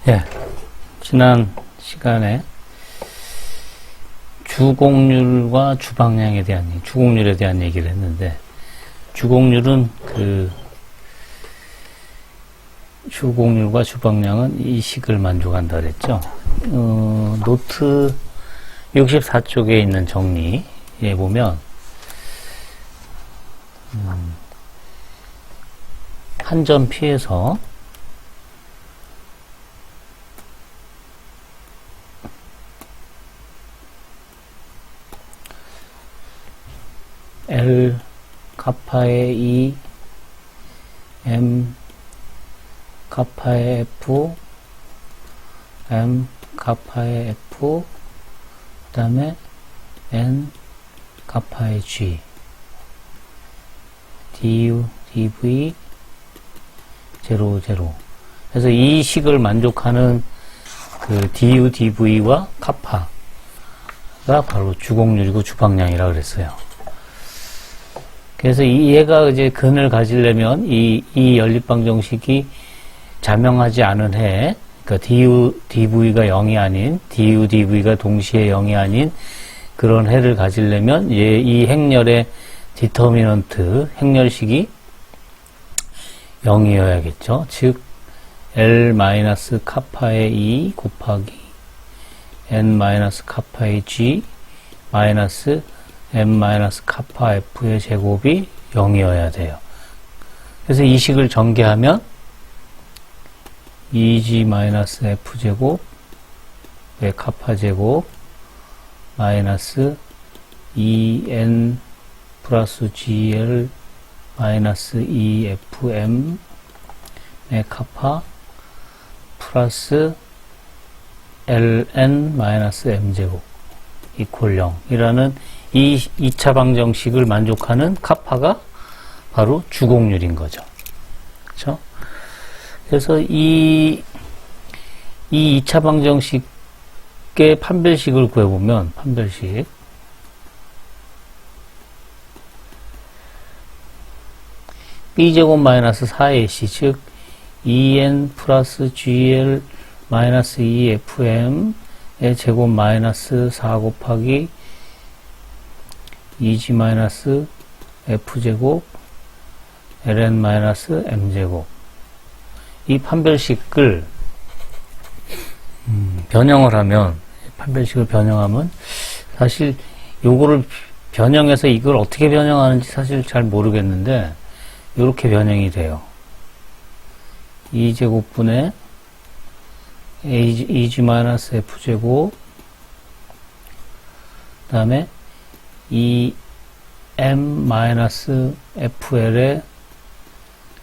예, 지난 시간에 주곡률과 주방량에 대한, 주곡률에 대한 얘기를 했는데, 주곡률은 주곡률과 주방량은 이 식을 만족한다 그랬죠. 노트 64쪽에 있는 정리에 보면, 한 점 피해서 L 카파의 E, M 카파의 F, M 카파의 F, 그 다음에 N 카파의 G, DU, DV, 0, 0. 그래서 이 식을 만족하는 DU, DV와 카파가 바로 주곡률이고 주방량이라고 그랬어요. 그래서 얘가 이제 근을 가지려면 이 연립방정식이 자명하지 않은 해, 그러니까 DU, DV가 0이 아닌, DU, DV가 동시에 0이 아닌 그런 해를 가지려면 이 행렬의 디터미넌트, 행렬식이 0이어야겠죠. 즉, L 카파의 E 곱하기 N 카파의 G 마이너스 M 카파 F의 제곱이 0이어야 돼요. 그래서 이 식을 전개하면 EG F 제곱 카파 제곱 마이너스 EN 플러스 GL 마이너스 EFM 카파 플러스 LN 마이너스 M제곱 이퀄 0이라는 이 2차 방정식을 만족하는 카파가 바로 주곡률인 거죠. 그렇죠? 그래서 이 2차 방정식의 판별식을 구해보면 판별식 B제곱 마이너스 4AC 즉 EN 플러스 GL 마이너스 EFM의 제곱 마이너스 4 곱하기 EG 마이너스 F제곱 LN 마이너스 M제곱 이 판별식을 변형을 하면 판별식을 변형하면 사실 요거를 변형해서 이걸 어떻게 변형하는지 사실 잘 모르겠는데 이렇게 변형이 돼요. 2제곱분의 EG-F제곱 그 다음에 EM-FL의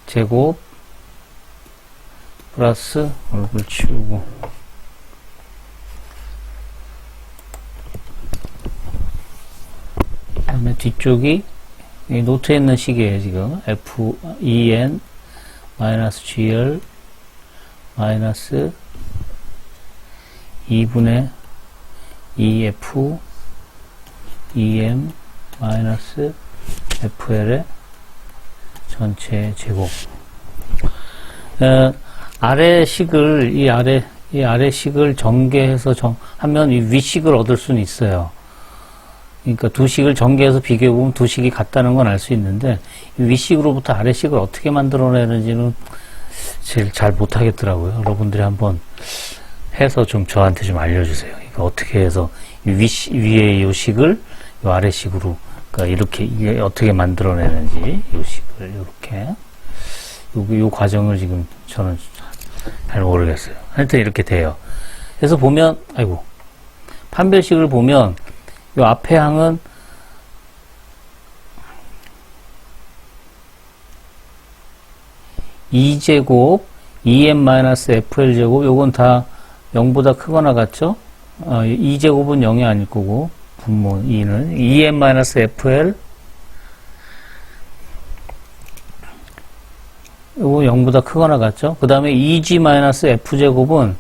제곱 플러스 얼굴 치우고 그 다음에 뒤쪽이 이 노트에 있는 식이에요, 지금. FEN 마이너스 GL 마이너스 2분의 EF EM 마이너스 FL의 전체 제곱. 아래 식을, 이 아래 식을 전개해서 하면 이 위식을 얻을 수는 있어요. 그러니까 두 식을 전개해서 비교해보면 두 식이 같다는 건 알 수 있는데 이 위식으로부터 아래식을 어떻게 만들어내는지는 제일 잘 못하겠더라고요. 여러분들이 한번 해서 좀 저한테 좀 알려주세요. 이거 어떻게 해서 이 위에 이 식을 이 아래식으로 그러니까 이렇게 이게 어떻게 만들어내는지 이 식을 이렇게 요 과정을 지금 저는 잘 모르겠어요. 하여튼 이렇게 돼요. 그래서 보면 아이고 판별식을 보면 요 앞에 항은 E제곱, EM-FL제곱, 요건 다 0보다 크거나 같죠? E제곱은 0이 아닐 거고, 분모 E는 EM-FL, 요거 0보다 크거나 같죠? 그 다음에 EG-F제곱은,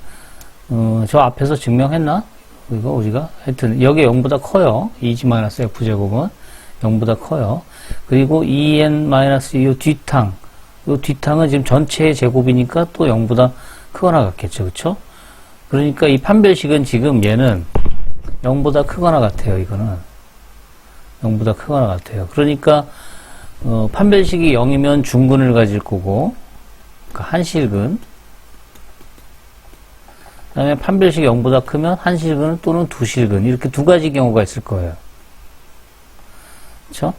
저 앞에서 증명했나? 이거 우리가 하여튼 여기 0보다 커요. EG-F제곱은 0보다 커요. 그리고 EN- 이 뒷항 이 뒷항은 지금 전체의 제곱이니까 또 0보다 크거나 같겠죠. 그쵸? 그러니까 이 판별식은 지금 얘는 0보다 크거나 같아요. 이거는 0보다 크거나 같아요. 그러니까 판별식이 0이면 중근을 가질 거고, 그러니까 한실근. 그 다음에 판별식이 0보다 크면 한실근 또는 두실근, 이렇게 두 가지 경우가 있을 거예요. 그쵸?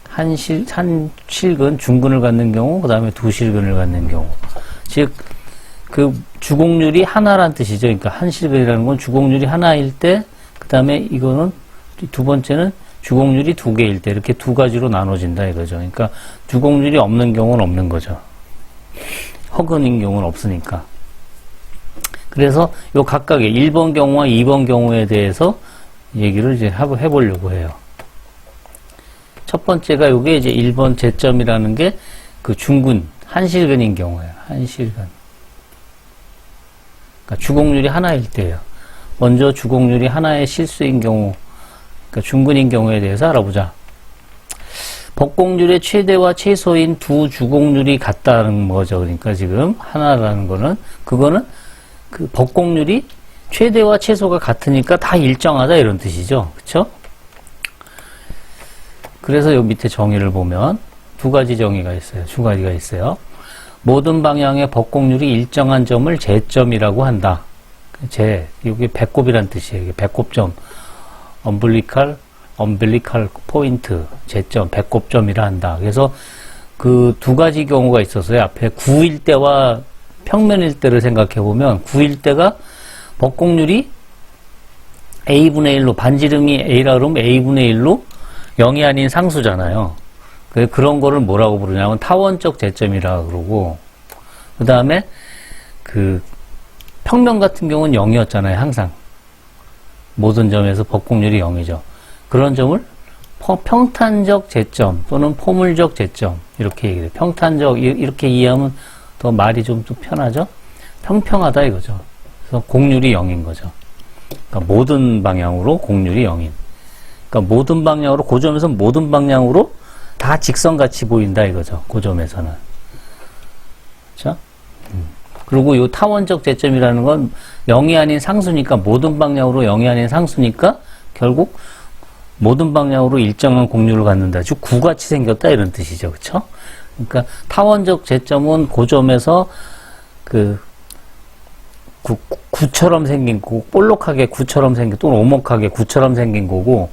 한실근, 중근을 갖는 경우, 그 다음에 두실근을 갖는 경우. 즉, 그 주곡률이 하나란 뜻이죠. 그러니까 한실근이라는 건 주곡률이 하나일 때, 그 다음에 이거는 두 번째는 주곡률이 두 개일 때, 이렇게 두 가지로 나눠진다 이거죠. 그러니까 주곡률이 없는 경우는 없는 거죠. 허근인 경우는 없으니까. 그래서 요 각각의 1번 경우와 2번 경우에 대해서 얘기를 이제 해보려고 해요. 첫 번째가 요게 이제 1번 제점이라는 게 그 중근, 한실근인 경우예요. 한실근. 그러니까 주곡률이 하나일 때예요. 먼저 주곡률이 하나의 실수인 경우, 그러니까 중근인 경우에 대해서 알아보자. 법곡률의 최대와 최소인 두 주곡률이 같다는 거죠. 그러니까 지금 하나라는 거는, 그거는 그 법곡률이 최대와 최소가 같으니까 다 일정하다 이런 뜻이죠. 그쵸? 그래서 요 밑에 정의를 보면 두 가지 정의가 있어요. 두 가지가 있어요. 모든 방향의 법곡률이 일정한 점을 제점이라고 한다. 이게 배꼽이란 뜻이에요. 이게 배꼽점, umbilical 포인트, 제점, 배꼽점이라 한다. 그래서 그 두 가지 경우가 있었어요. 앞에 9일 때와 평면일 때를 생각해 보면 9일 때가 법곡률이 A분의 1로, 반지름이 A라 그러면 A분의 1로 0이 아닌 상수잖아요. 그런 거를 뭐라고 부르냐면 타원적 제점이라 그러고, 그 다음에 그 평면 같은 경우는 0이었잖아요. 항상 모든 점에서 법곡률이 0이죠. 그런 점을 평탄적 제점 또는 포물적 제점 이렇게 얘기해요. 평탄적, 이렇게 이해하면 더 말이 좀 편하죠. 평평하다 이거죠. 그래서 곡률이 0인 거죠. 그러니까 모든 방향으로 곡률이 0인. 그러니까 모든 방향으로, 그 점에서 모든 방향으로 다 직선같이 보인다 이거죠. 그 점에서는. 그렇죠? 그리고 이 타원적 제점이라는 건 0이 아닌 상수니까, 모든 방향으로 0이 아닌 상수니까 결국 모든 방향으로 일정한 곡률을 갖는다. 즉 구같이 생겼다 이런 뜻이죠. 그렇죠? 그러니까 타원적 제점은 그 점에서 그 구처럼 생긴 거고, 볼록하게 구처럼 생긴, 또는 오목하게 구처럼 생긴 거고,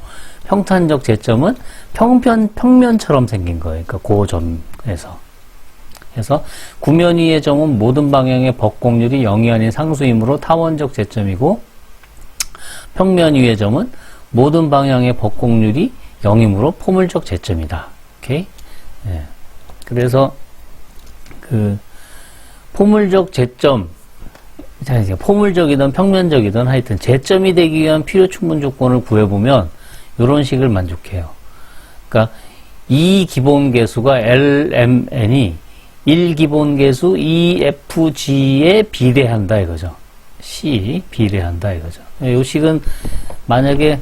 평탄적 제점은 평면처럼 생긴 거예요. 그러니까 그 점에서. 그래서 구면 위의 점은 모든 방향의 법곡률이 0이 아닌 상수이므로 타원적 제점이고, 평면 위의 점은 모든 방향의 법곡률이 0이므로 포물적 제점이다. 오케이? 예. 그래서 그 포물적 제점, 자, 이제 포물적이든 평면적이든 하여튼 제점이 되기 위한 필요 충분 조건을 구해보면 이런 식을 만족해요. 그러니까 이 기본계수가 LMN이 1기본계수 EFG에 비례한다 이거죠. C 비례한다 이거죠. 이 식은 만약에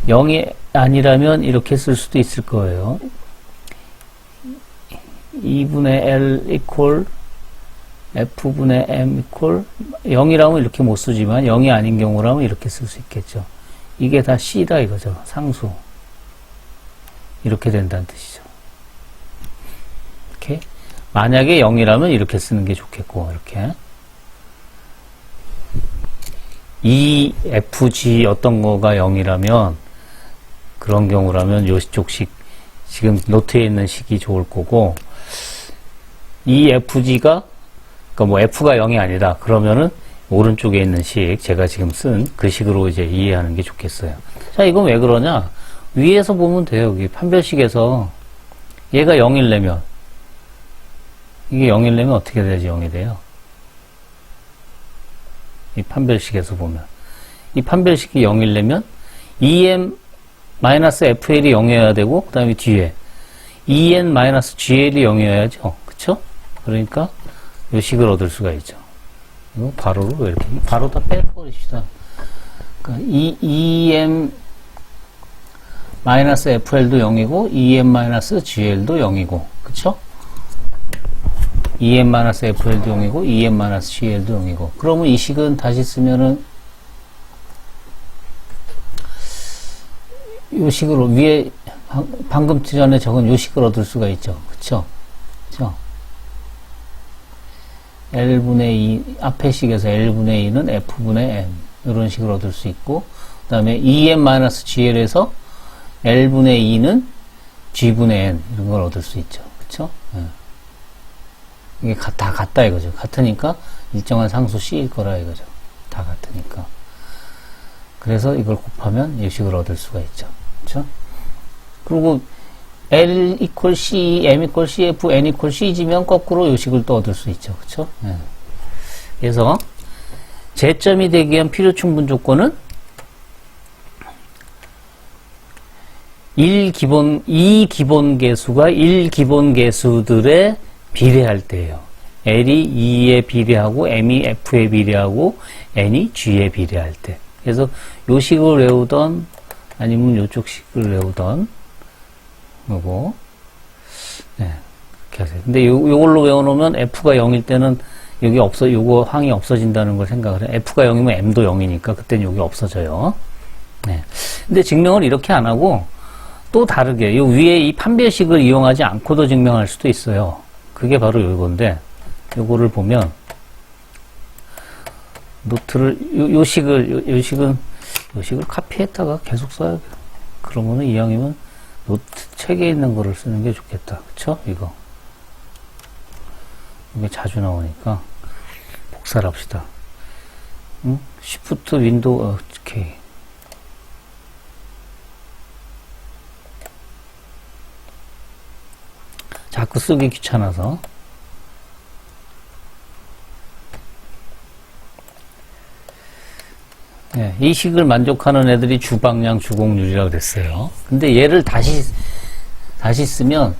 0이 아니라면 이렇게 쓸 수도 있을 거예요. 2분의 L equal F분의 M equal 0이라면 이렇게 못 쓰지만 0이 아닌 경우라면 이렇게 쓸 수 있겠죠. 이게 다 C다 이거죠. 상수. 이렇게 된다는 뜻이죠. 이렇게. 만약에 0이라면 이렇게 쓰는 게 좋겠고, 이렇게. EFG 어떤 거가 0이라면, 그런 경우라면 요쪽식, 지금 노트에 있는 식이 좋을 거고, EFG가, 그러니까 뭐 F가 0이 아니다. 그러면은 오른쪽에 있는 식, 제가 지금 쓴 그 식으로 이제 이해하는 게 좋겠어요. 자, 이건 왜 그러냐? 위에서 보면 돼요. 여기 판별식에서 얘가 0이려면, 이게 0이려면 어떻게 돼야지 0이 돼요? 이 판별식에서 보면. 이 판별식이 0이려면 EM-FL이 0이어야 되고, 그 다음에 뒤에 EN-GL이 0이어야죠. 그쵸? 그러니까 이 식을 얻을 수가 있죠. 이거 바로로 이렇게, 바로 다 빼버립시다. 그러니까 EM-FL도 0이고, EM-GL도 0이고, 그쵸? EM-FL도 0이고 EM-GL도 0이고 그러면 이 식은 다시 쓰면은 요 식으로 위에 방금 전에 적은 요 식을 얻을 수가 있죠. 그쵸? 그쵸? L분의 2, 앞의 식에서 L분의 2는 F분의 N 이런 식을 얻을 수 있고 그 다음에 EM-GL에서 L분의 2는 G분의 N 이런 걸 얻을 수 있죠. 그쵸? 예. 이게 다 같다 이거죠. 같으니까 일정한 상수 C일 거라 이거죠. 다 같으니까. 그래서 이걸 곱하면 이 식을 얻을 수가 있죠. 그쵸? 그리고 L equal C, M equal CF, N equal CG면 거꾸로 이 식을 또 얻을 수 있죠. 그쵸? 예. 그래서 제점이 되기 위한 필요 충분 조건은 2 기본 계수가 1 기본 계수들에 비례할 때예요. L이 2에 비례하고 M이 F에 비례하고 N이 G에 비례할 때. 그래서 요 식을 외우던 아니면 요쪽 식을 외우던 요거 네, 그렇게 하세요. 근데 요걸로 외워놓으면 F가 0일 때는 여기 요거 항이 없어진다는 걸 생각을 해요. F가 0이면 M도 0이니까 그때는 여기 없어져요. 네. 근데 증명을 이렇게 안 하고 또 다르게 요 위에 이 판별식을 이용하지 않고도 증명할 수도 있어요. 그게 바로 요건데 요거를 보면 노트를 요 식은 카피했다가 계속 써야 돼요. 그러면은 이왕이면 노트 책에 있는 거를 쓰는 게 좋겠다. 그쵸? 이거 이게 자주 나오니까 복사를 합시다. 응? Shift 윈도우 K 자꾸 쓰기 귀찮아서 네, 이 식을 만족하는 애들이 주방량 주공률이라고 그랬어요. 근데 얘를 다시 쓰면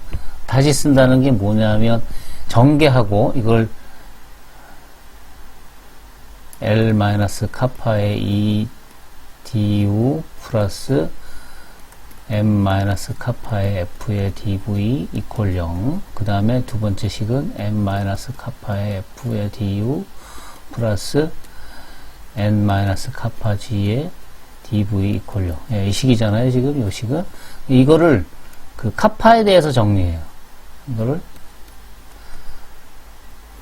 다시 쓴다는 게 뭐냐면 전개하고 이걸 L-카파의 E du 플러스 M-카파의 F의 dv 이퀄 0. 그 다음에 두 번째 식은 M-카파의 F의 du 플러스 N-카파 G의 dv 이퀄 0. 예, 이 식이잖아요, 지금. 이 식은. 이거를 그 카파에 대해서 정리해요. 이거를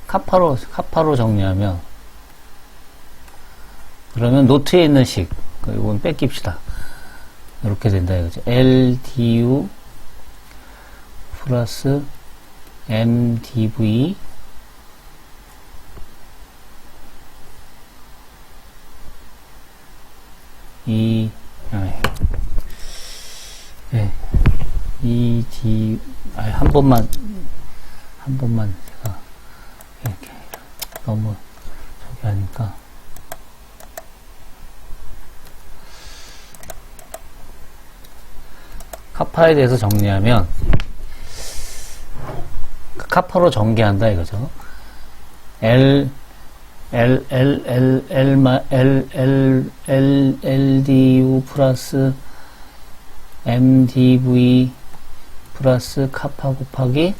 카파로 정리하면 그러면 노트에 있는 식, 이건 뺏깁시다. 이렇게 된다 이거죠. L du 플러스 M dv 한 번만 제가 이렇게 너무 저기 하니까 카파에 대해서 정리하면 카파로 전개한다 이거죠. LDU 플러스 MDV 플러스 카파 곱하기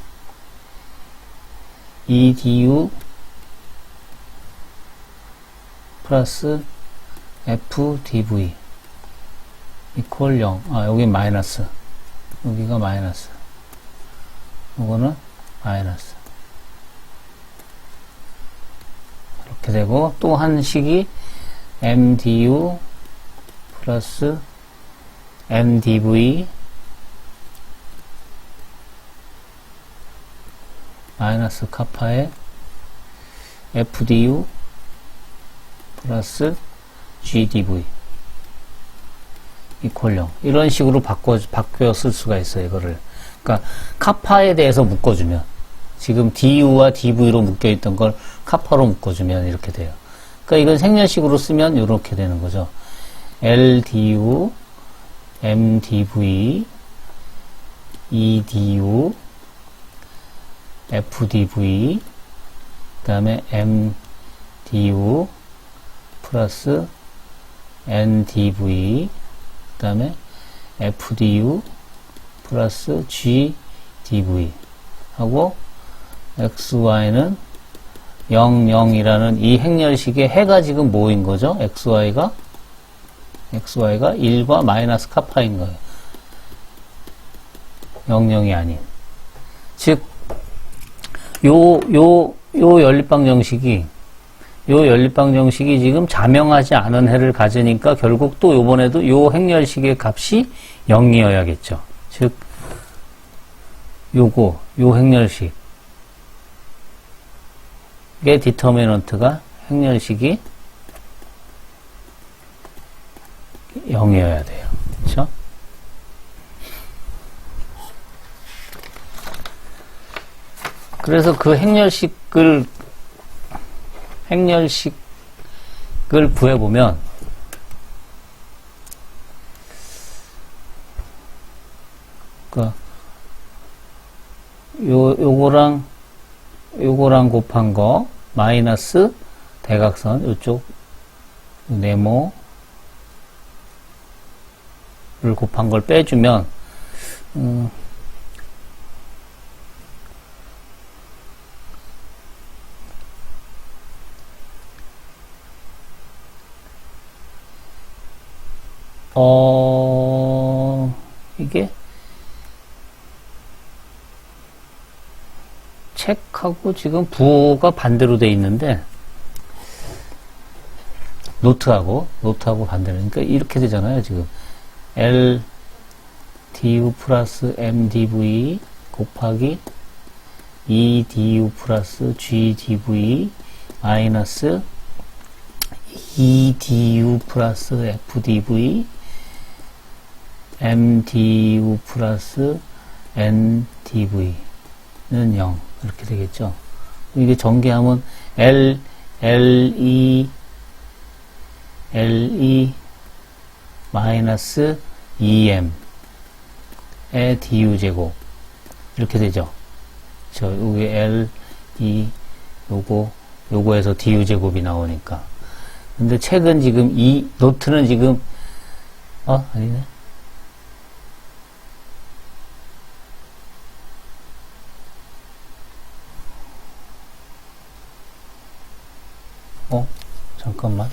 EDU 플러스 FDV 이퀄 0. 여기 마이너스. 여기가 마이너스. 요거는 마이너스. 이렇게 되고, 또 한 식이 MDU 플러스 MDV 마이너스 카파의 FDU 플러스 GDV 이퀄 0. 이런 식으로 바꿔 쓸 수가 있어요, 이거를. 그러니까, 카파에 대해서 묶어주면, 지금 DU와 DV로 묶여있던 걸 카파로 묶어주면 이렇게 돼요. 그러니까 이건 생년식으로 쓰면 이렇게 되는 거죠. LDU, MDV, EDU, FDV, 그 다음에 MDU, 플러스 NDV, 그 다음에 FDU, 플러스 GDV, 하고, xy는 0, 0이라는 이 행렬식의 해가 지금 뭐인 거죠? xy가 1과 마이너스 카파인 거예요. 0, 0이 아닌. 즉, 요 연립방 정식이 지금 자명하지 않은 해를 가지니까 결국 또 요번에도 요 행렬식의 값이 0이어야겠죠. 즉, 요 행렬식의 디터미넌트가 행렬식이 0이어야 돼요. 그렇죠? 그래서 그 행렬식을 구해보면 요거랑 곱한 거 마이너스 대각선 요쪽 네모를 곱한 걸 빼주면 이게 책하고 지금 부호가 반대로 돼 있는데 노트하고 반대로. 그러니까 이렇게 되잖아요, 지금. L du 플러스 mdv 곱하기 E du 플러스 g dv 마이너스 E du 플러스 f dv m du 플러스 n dv는 0 이렇게 되겠죠. 이게 전개하면 L e 마이너스 2m의 du 제곱 이렇게 되죠. 여기 L e 요거에서 du 제곱이 나오니까. 근데 책은 지금 노트는 지금 아니네. 잠깐만.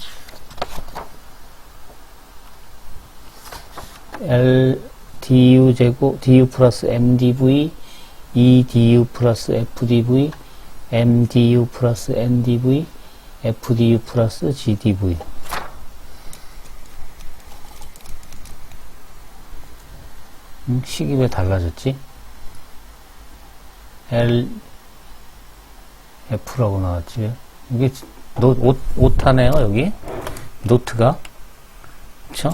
L du 제곱 du 플러스 mdv E du 플러스 fdv m du 플러스 ndv f du 플러스 gdv 식이 왜 달라졌지? L F라고 나왔지. 이게 오타네요, 여기. 노트가. 그쵸?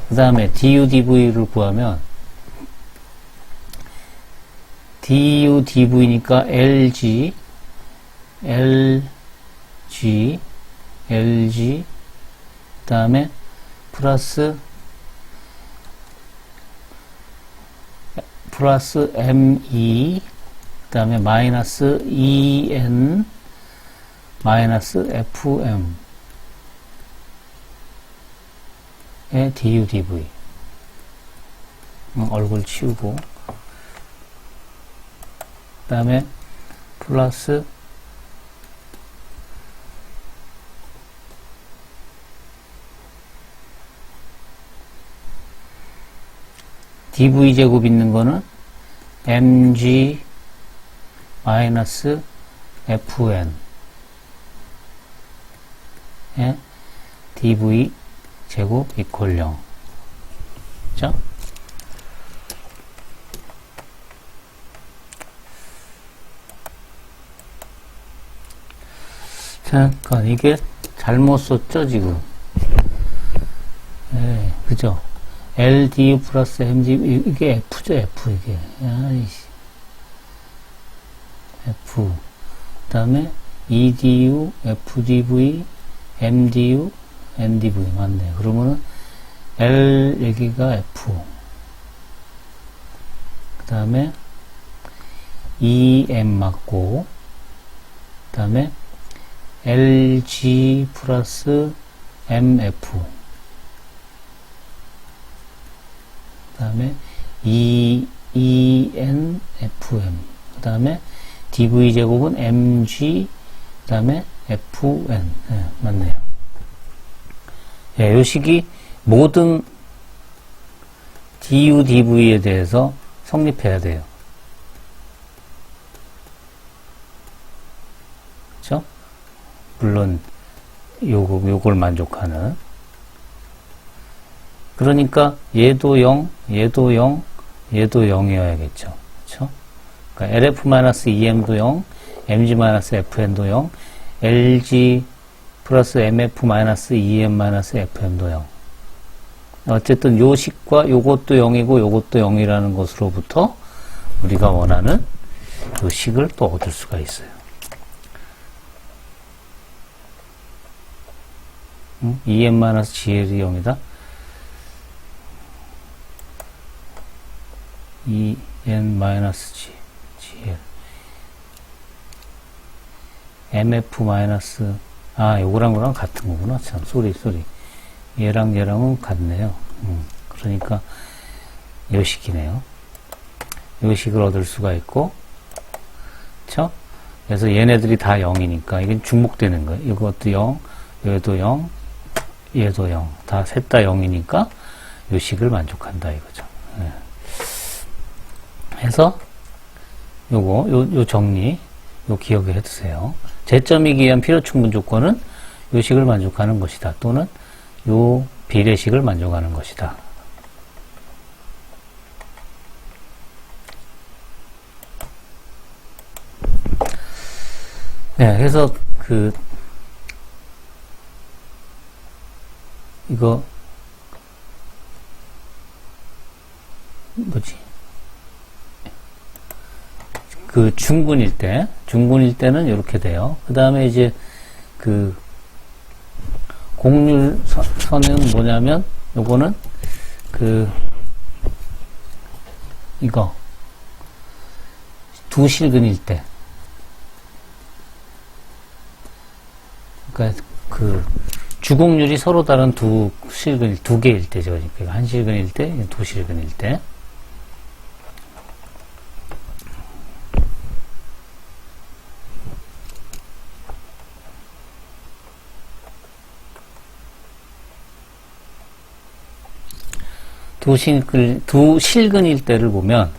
그 다음에 DUDV를 구하면 DUDV니까 LG 그 다음에 플러스 ME 그 다음에 마이너스 EN 마이너스 FM 의 DUDV 얼굴 치우고 그 다음에 플러스 dv제곱 있는 거는 mg 마이너스 fn 의 dv 제곱 이퀄 0. 자, 잠깐 이게 잘못 썼죠 지금. 네, 그죠? LDU 플러스 MG 이게 F죠 F 이게. 아이씨. F. 그다음에 EDU, FDV, MDU, NDV 맞네. 그러면은 L 여기가 F. 그다음에 EM 맞고. 그다음에 LG 플러스 MF. 그 다음에 ENFM. 그 다음에 dv제곱은 mg, 그 다음에 fn. 네, 맞네요. 예, 요 식이 모든 du, dv에 대해서 성립해야 돼요. 그쵸? 물론, 요걸 만족하는. 그러니까, 얘도 0, 얘도 0, 얘도 0이어야겠죠. 그쵸? 그러니까 LF-EM도 0, MG-FN도 0, LG 플러스 MF-EM-FM도 0. 어쨌든 요 식과 요것도 0이고 요것도 0이라는 것으로부터 우리가 원하는 요 식을 또 얻을 수가 있어요. EM-GL이 0이다. EN-GL MF- 요거랑 그랑 같은 거구나. 참, 쏘리. 얘랑 얘랑은 같네요. 그러니까, 요 식이네요. 요 식을 얻을 수가 있고, 그쵸? 그래서 얘네들이 다 0이니까, 이게 중복되는 거예요. 이것도 0, 얘도 0, 얘도 0. 다 셋 다 0이니까, 요 식을 만족한다, 이거죠. 네. 해서, 요 정리, 요 기억에 해두세요. 제점이기 위한 필요충분 조건은 요 식을 만족하는 것이다. 또는 요 비례식을 만족하는 것이다. 네, 그래서 이거 뭐지? 중군일 때는 이렇게 돼요. 그 다음에 이제 곡률선은 뭐냐면, 요거는 이거 두 실근일 때, 그러니까 주곡률이 서로 다른 두 개일 때죠. 그러니까 한 실근일 때, 두 실근일 때. 두 실근일 때를 보면,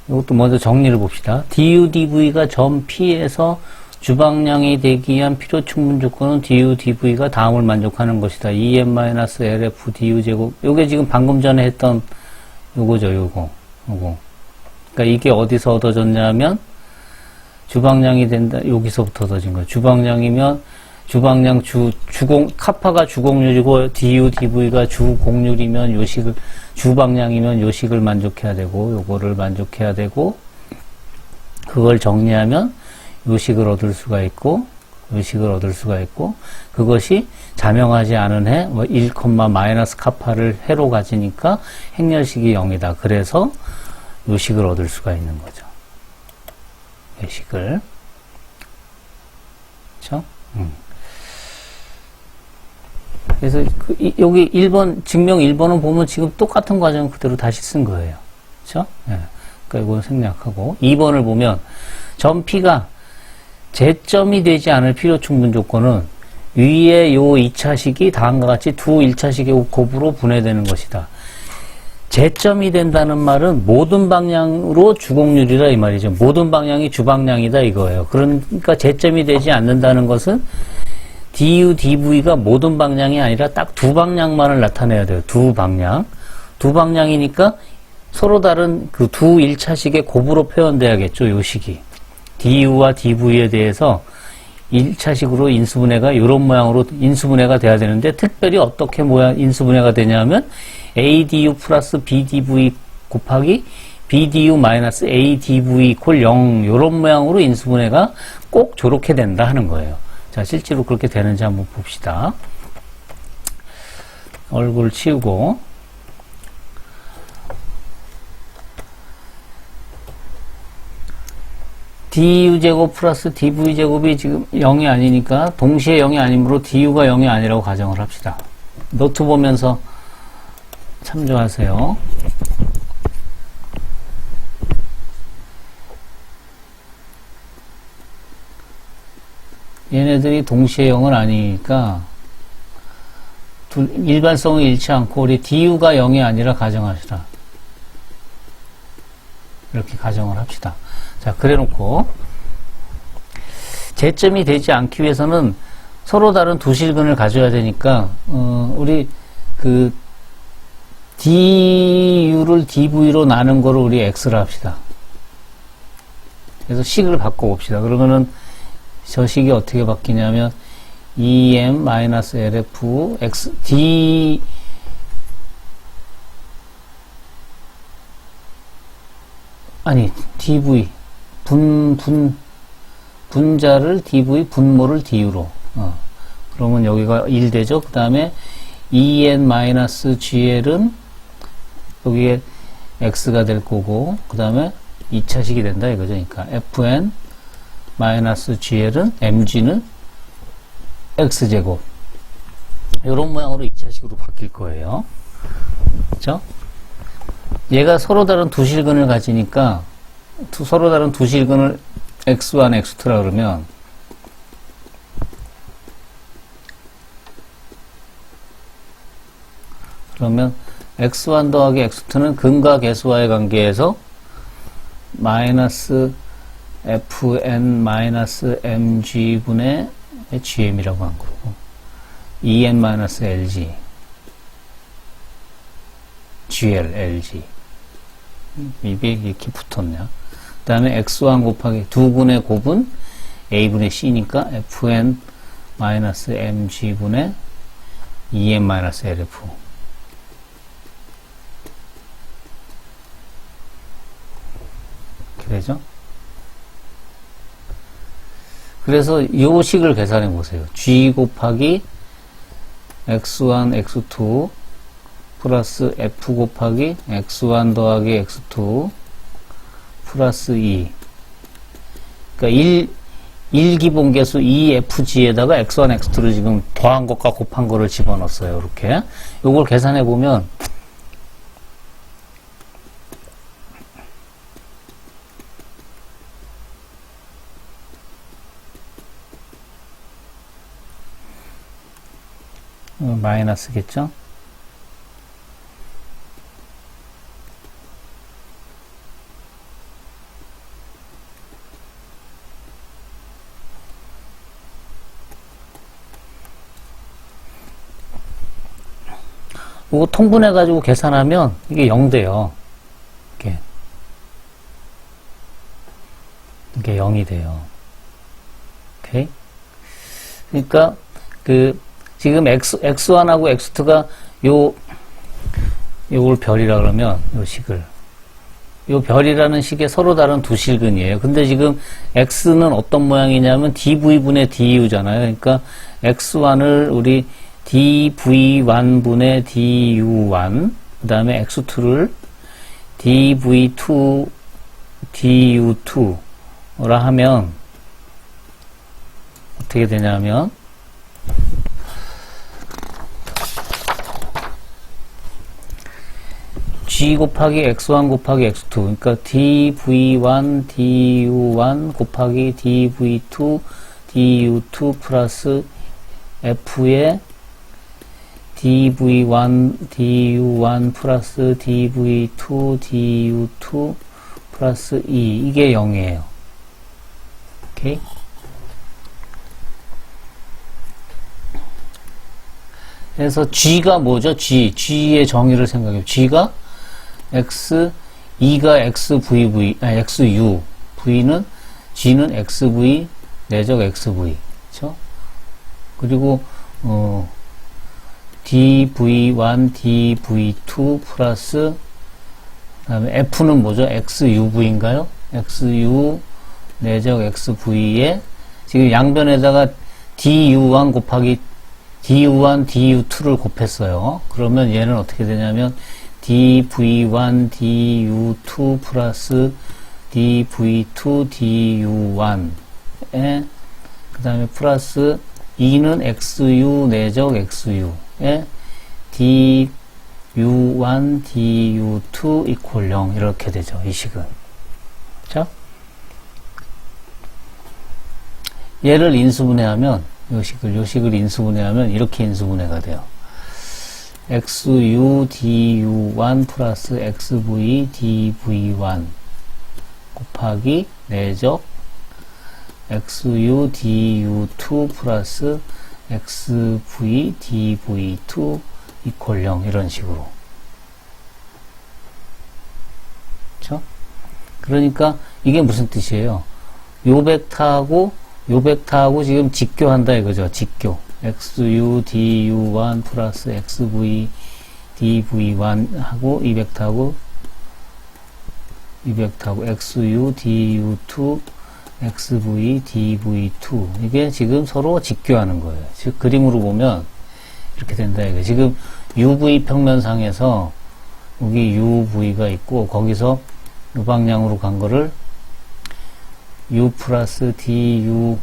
이것도 먼저 정리를 봅시다. du, dv가 점 P에서 주방량이 되기 위한 필요 충분 조건은 du, dv가 다음을 만족하는 것이다. em-lf du 제곱. 요게 지금 방금 전에 했던 요거죠, 요거. 그러니까 이게 어디서 얻어졌냐면, 주방량이 된다, 여기서부터 얻어진 거예요. 주방량, 카파가 주곡률이고, du, dv가 주곡률이면 요식을, 주방량이면 요식을 만족해야 되고, 요거를 만족해야 되고, 그걸 정리하면 요식을 얻을 수가 있고, 그것이 자명하지 않은 해, 1, 마이너스 카파를 해로 가지니까 행렬식이 0이다. 그래서 요식을 얻을 수가 있는 거죠. 요식을. 그쵸? 그래서 여기 1번, 증명 1번은 보면 지금 똑같은 과정 그대로 다시 쓴 거예요. 그쵸? 예. 그러니까 이건 생략하고. 2번을 보면, 점 P가 제점이 되지 않을 필요 충분 조건은 위에 요 2차식이 다음과 같이 두 1차식의 곱으로 분해되는 것이다. 제점이 된다는 말은 모든 방향으로 주곡률이다 이 말이죠. 모든 방향이 주방량이다 이거예요. 그러니까 제점이 되지 않는다는 것은 du, dv가 모든 방향이 아니라 딱 두 방향만을 나타내야 돼요. 두 방향. 두 방향이니까 서로 다른 그 두 1차식의 곱으로 표현돼야겠죠. 요 식이. du와 dv에 대해서 1차식으로 인수분해가 이런 모양으로 인수분해가 돼야 되는데 특별히 어떻게 인수분해가 되냐면 ADU 플러스 BDV 곱하기 BDU 마이너스 ADV 콜 0 이런 모양으로 인수분해가 꼭 저렇게 된다 하는 거예요. 자, 실제로 그렇게 되는지 한번 봅시다. 얼굴 치우고 du제곱 플러스 dv제곱이 지금 0이 아니니까 동시에 0이 아니므로 du가 0이 아니라고 가정을 합시다. 노트 보면서 참조하세요. 얘네들이 동시에 0은 아니니까 일반성을 잃지 않고 우리 du가 0이 아니라 가정하시라. 이렇게 가정을 합시다. 자, 그래 놓고 제점이 되지 않기 위해서는 서로 다른 두 실근을 가져야 되니까 우리 그 du를 dv로 나눈 거를 우리 x라 합시다. 그래서 식을 바꿔봅시다. 그러면은 저 식이 어떻게 바뀌냐면 em-lf x d 아니 dv 분자를 dv 분모를 du로 그러면 여기가 1 되죠. 그 다음에 en-gl은 여기에 x가 될 거고 그 다음에 2차식이 된다 이거죠. 그러니까 fn-gl은 mg는 x제곱 이런 모양으로 2차식으로 바뀔 거예요. 그렇죠? 얘가 서로 다른 두 실근을 가지니까 서로 다른 두 실근을 x1, x2라 그러면 x1 더하기 x2는 근과 계수와의 관계에서 마이너스 fn-mg분의 gm이라고 한 거고 en-lg gl, lg 이게 이렇게 붙었냐. 그 다음에 x1 곱하기 두분의 곱은 a분의 c니까 fn-mg분의 en-lf 이렇게 되죠. 그래서 요 식을 계산해 보세요. g 곱하기 x1, x2 플러스 f 곱하기 x1 더하기 x2 플러스 2 그러니까 1기본계수 2fg에다가 x1, x2를 지금 더한 것과 곱한 거를 집어넣었어요. 이렇게 요걸 계산해 보면 마이너스겠죠? 이거 통분해가지고 계산하면 이게 0 돼요. 이게 0이 돼요. 오케이? 그러니까, 지금 x1하고 x2가 요걸 별이라 그러면, 요 식을. 요 별이라는 식의 서로 다른 두 실근이에요. 근데 지금 x는 어떤 모양이냐면 dv분의 du잖아요. 그러니까 x1을 우리 dv1분의 du1, 그 다음에 x2를 dv2 du2라 하면 어떻게 되냐면 g 곱하기 x1 곱하기 x2 그러니까 dv1 du1 곱하기 dv2 du2 플러스 f의 dv1 du1 플러스 dv2 du2 플러스 2 이게 0이에요. 오케이? 그래서 g가 뭐죠? g의 정의를 생각해요. g가 x, 2가 xu, v는, g는 xv, 내적 xv. 그쵸? 그리고, dv1, dv2 플러스, 그 다음에 f는 뭐죠? xuv인가요? xu, 내적 xv에, 지금 양변에다가 du1 곱하기 du1, du2를 곱했어요. 그러면 얘는 어떻게 되냐면, dv1 du2 플러스 dv2 du1에 그 다음에 플러스 2는 xu 내적 xu에 u1 du2 이퀄 0 이렇게 되죠. 이 식은. 그렇죠? 얘를 인수분해하면 요 식을 인수분해하면 이렇게 인수분해가 돼요. xu du1 플러스 xv dv1 곱하기 내적 xu du2 플러스 xv dv2 이퀄 0 이런 식으로. 그렇죠? 그러니까 이게 무슨 뜻이에요? 요 벡터하고 지금 직교한다 이거죠. 직교. xu du1 플러스 xv dv1 하고 이 벡터하고 xu du2 xv dv2 이게 지금 서로 직교하는 거예요. 즉 그림으로 보면 이렇게 된다 이거. 지금 uv 평면상에서 여기 uv가 있고 거기서 이 방향으로 간 거를 u 플러스 du1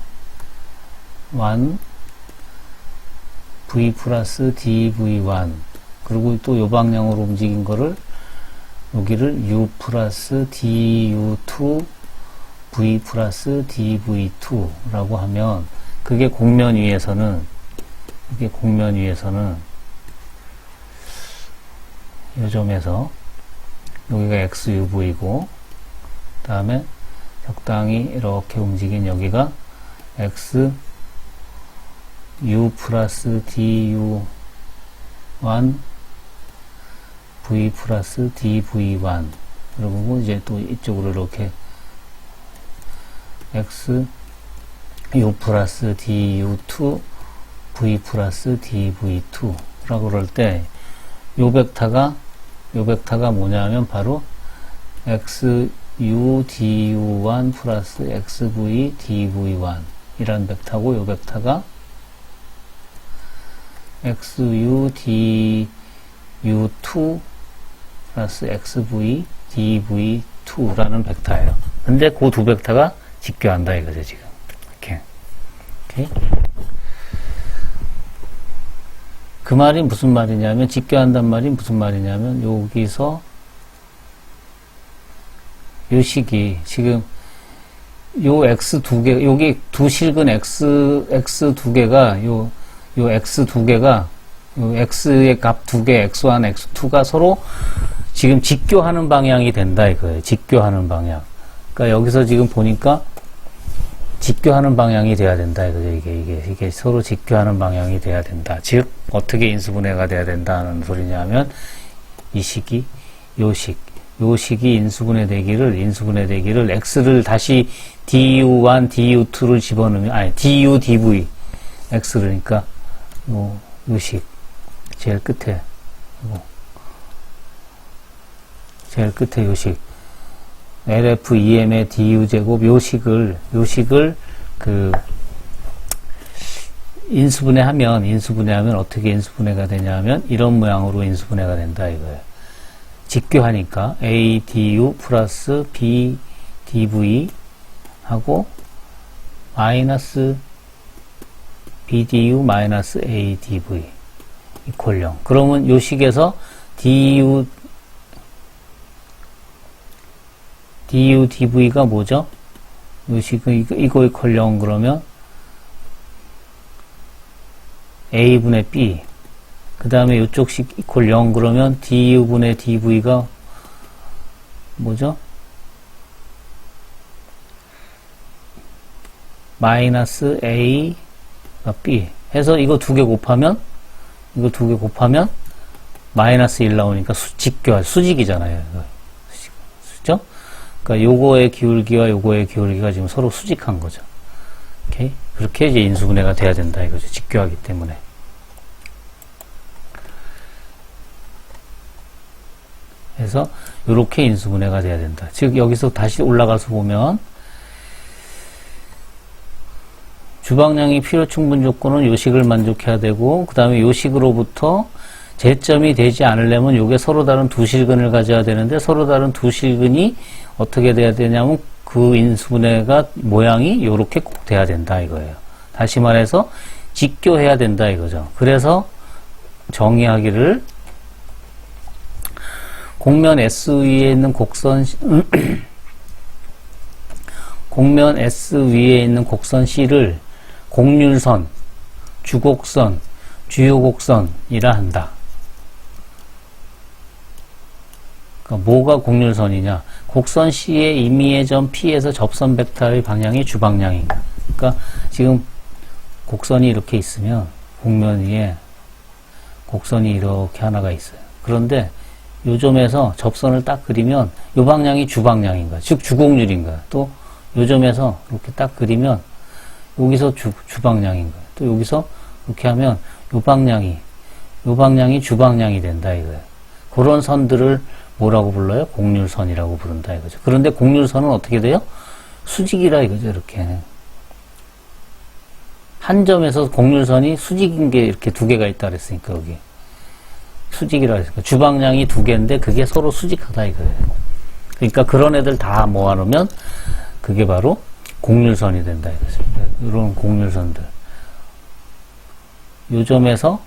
v 플러스 dv1 그리고 또 이 방향으로 움직인 거를 여기를 u 플러스 du2 v 플러스 dv2 라고 하면 그게 곡면 위에서는 이 점에서 여기가 xuv이고 그 다음에 적당히 이렇게 움직인 여기가 x u 플러스 du1 v 플러스 dv1 그리고 이제 또 이쪽으로 이렇게 x u 플러스 du2 v 플러스 dv2 라고 그럴 때 요 벡터가 뭐냐면 바로 x u du1 플러스 xv dv1 이란 벡터고 요 벡터가 x u du2 플러스 xv dv2 라는 벡터예요. 근데 그 두 벡터가 직교한다 이거죠 지금. 이렇게. 오케이? 그 말이 무슨 말이냐면 직교한단 말이 무슨 말이냐면 여기서 요 식이 지금 요 x 두 개 여기 두 실근 x 두 개가 요 x 두 개가 요 x의 값 두 개 x1 x2가 서로 지금 직교하는 방향이 된다 이거예요. 직교하는 방향. 그러니까 여기서 지금 보니까 직교하는 방향이 돼야 된다 이거죠. 이게 서로 직교하는 방향이 돼야 된다. 즉 어떻게 인수분해가 돼야 된다는 소리냐면 이 식이 요 식이 인수분해 되기를 x를 다시 du1 du2를 집어넣으면 아니 du dv x 그러니까 요 식 제일 끝에 요 식 LF EM의 du 제곱 요 식을 그 인수분해하면 어떻게 인수분해가 되냐면 이런 모양으로 인수분해가 된다 이거예요. 직교하니까 A du 플러스 B dv 하고 마이너스 B du 마이너스 A dv 이퀄 0. 그러면 요 식에서 du dv가 뭐죠? 요 식은 이거 이퀄 0 그러면 A분의 B 그 다음에 요쪽 식 이퀄 0 그러면 du분의 dv가 뭐죠? 마이너스 A가 B 해서 이거 두 개 곱하면 마이너스 1 나오니까 수직이잖아요. 수죠? 그러니까 요거의 기울기와 요거의 기울기가 지금 서로 수직한 거죠. 오케이? 그렇게 이제 인수분해가 돼야 된다 이거죠. 직교하기 때문에. 그래서 요렇게 인수분해가 돼야 된다. 즉 여기서 다시 올라가서 보면 주방량이 필요 충분 조건은 요식을 만족해야 되고 그 다음에 요식으로부터 제점이 되지 않으려면 요게 서로 다른 두 실근을 가져야 되는데 서로 다른 두 실근이 어떻게 돼야 되냐면 그 인수분해가 모양이 요렇게 꼭 돼야 된다 이거예요. 다시 말해서 직교해야 된다 이거죠. 그래서 정의하기를 곡면 S 위에 있는 곡면 S 위에 있는 곡선 C를 곡률선, 주곡선, 주요곡선이라 한다. 그러니까 뭐가 곡률선이냐? 곡선 C의 임의의 점 P에서 접선 벡터의 방향이 주방향인가? 그러니까 지금 곡선이 이렇게 있으면 곡면 위에 곡선이 이렇게 하나가 있어요. 그런데 요 점에서 접선을 딱 그리면 요 방향이 주방향인가? 즉 주곡률인가? 또 요 점에서 이렇게 딱 그리면 여기서 주방향인가? 또 여기서 이렇게 하면 요 방향이 주방향이 된다 이거예요. 그런 선들을 뭐라고 불러요? 곡률선이라고 부른다 이거죠. 그런데 곡률선은 어떻게 돼요? 수직이라 이거죠. 이렇게 한 점에서 곡률선이 수직인 게 이렇게 두 개가 있다 그랬으니까 여기 수직이라 했으니까 주방향이 두 개인데 그게 서로 수직하다 이거예요. 그러니까 그런 애들 다 모아놓으면 그게 바로 곡률선이 된다 이거죠. 이런 곡률선들 요 점에서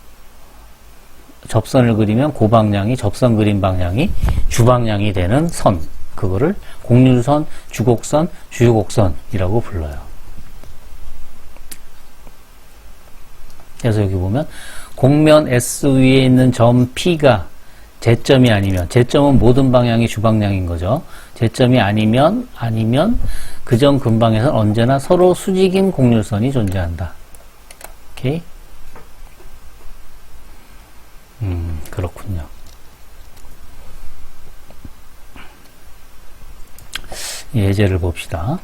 접선을 그리면 그 방향이 접선 그린 방향이 주방향이 되는 선, 그거를 곡률선, 주곡선, 주요곡선이라고 불러요. 그래서 여기 보면 곡면 S 위에 있는 점 P가 제점이 아니면, 제점은 모든 방향이 주방향인 거죠. 제점이 아니면 그 점 근방에서는 언제나 서로 수직인 곡률선이 존재한다. 오케이? 그렇군요. 예제를 봅시다.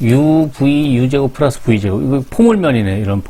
UV, U제곱 플러스 V제곱. 이거 포물면이네. 이런